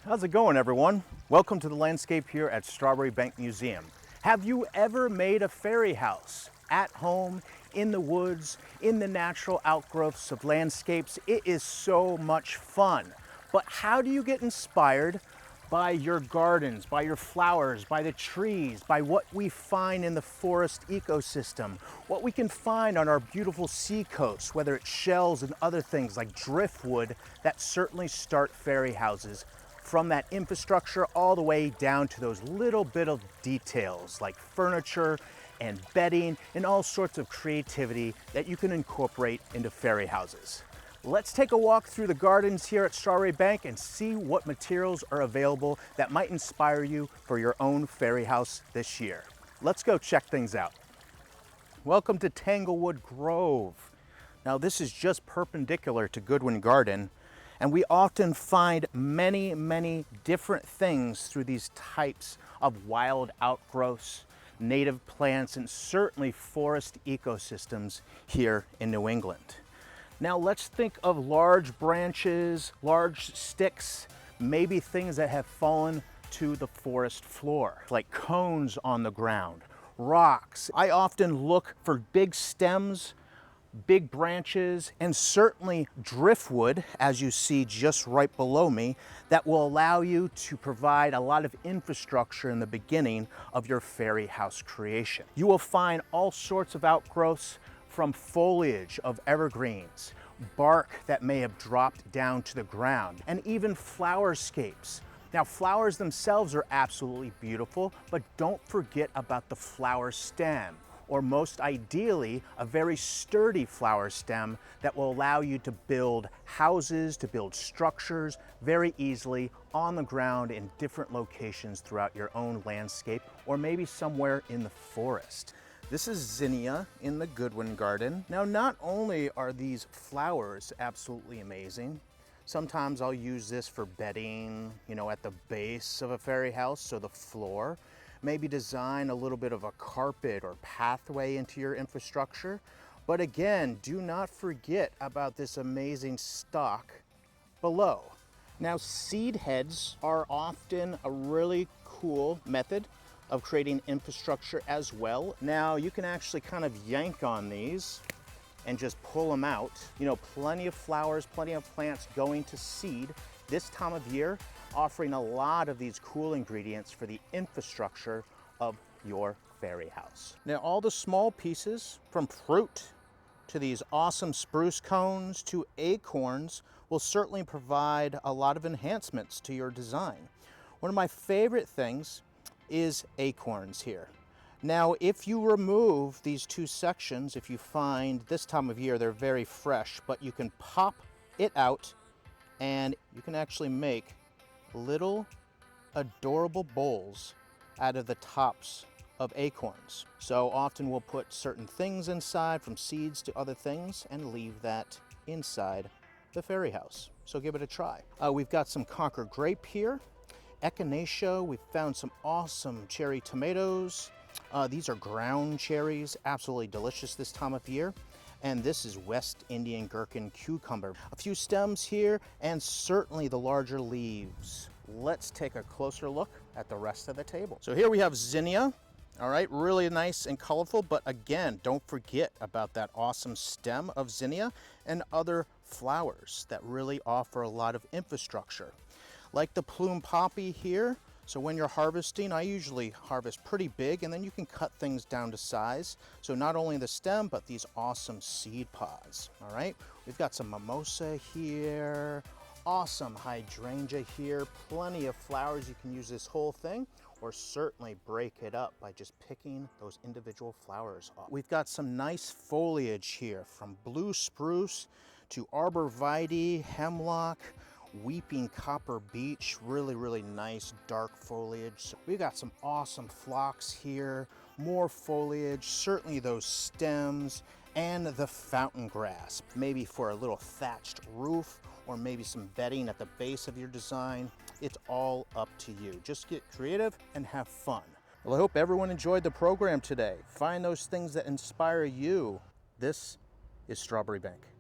How's it going, everyone? Welcome to the landscape here at Strawbery Banke Museum. Have you ever made a fairy house at home, in the woods, in the natural outgrowths of landscapes? It is so much fun. But how do you get inspired by your gardens, by your flowers, by the trees, by what we find in the forest ecosystem, what we can find on our beautiful sea coast, whether it's shells and other things like driftwood that certainly start fairy houses, from that infrastructure all the way down to those little bit of details like furniture and bedding and all sorts of creativity that you can incorporate into fairy houses. Let's take a walk through the gardens here at Strawbery Banke and see what materials are available that might inspire you for your own fairy house this year. Let's go check things out. Welcome to Tanglewood Grove. Now this is just perpendicular to Goodwin Garden, and we often find many different things through these types of wild outgrowths, native plants, and certainly forest ecosystems here in New England. Now let's think of large branches, large sticks, maybe things that have fallen to the forest floor, like cones on the ground, rocks. I often look for big stems, big branches, and certainly driftwood, as you see just right below me, that will allow you to provide a lot of infrastructure in the beginning of your fairy house creation. You will find all sorts of outgrowths, from foliage of evergreens, bark that may have dropped down to the ground, and even flowerscapes. Now, flowers themselves are absolutely beautiful, but don't forget about the flower stem, or most ideally, a very sturdy flower stem that will allow you to build houses, to build structures very easily on the ground in different locations throughout your own landscape, or maybe somewhere in the forest. This is Zinnia in the Goodwin Garden. Now, not only are these flowers absolutely amazing, sometimes I'll use this for bedding, at the base of a fairy house, so the floor. Maybe design a little bit of a carpet or pathway into your infrastructure. But again, do not forget about this amazing stalk below. Now, seed heads are often a really cool method of creating infrastructure as well. Now, you can actually kind of yank on these and just pull them out. Plenty of flowers, plenty of plants going to seed this time of year, offering a lot of these cool ingredients for the infrastructure of your fairy house. Now, all the small pieces, from fruit to these awesome spruce cones to acorns, will certainly provide a lot of enhancements to your design. One of my favorite things is acorns here. Now, if you remove these two sections, if you find this time of year they're very fresh, but you can pop it out and you can actually make little adorable bowls out of the tops of acorns. So often we'll put certain things inside, from seeds to other things, and leave that inside the fairy house. So give it a try. We've got some Concord grape here. Echinacea, we've found some awesome cherry tomatoes. These are ground cherries, absolutely delicious this time of year. And this is West Indian gherkin cucumber. A few stems here, and certainly the larger leaves. Let's take a closer look at the rest of the table. So here we have zinnia. All right, really nice and colorful, but again, don't forget about that awesome stem of zinnia and other flowers that really offer a lot of infrastructure. Like the plume poppy here. So when you're harvesting, I usually harvest pretty big, and then you can cut things down to size. So not only the stem, but these awesome seed pods. All right, we've got some mimosa here, awesome hydrangea here, plenty of flowers. You can use this whole thing, or certainly break it up by just picking those individual flowers off. We've got some nice foliage here, from blue spruce to arborvitae, hemlock, weeping copper beech, really nice dark foliage. We've got some awesome phlox here, more foliage, certainly those stems, and the fountain grass, maybe for a little thatched roof, or maybe some bedding at the base of your design. It's all up to you. Just get creative and have fun. Well, I hope everyone enjoyed the program today. Find those things that inspire you. This is Strawbery Banke.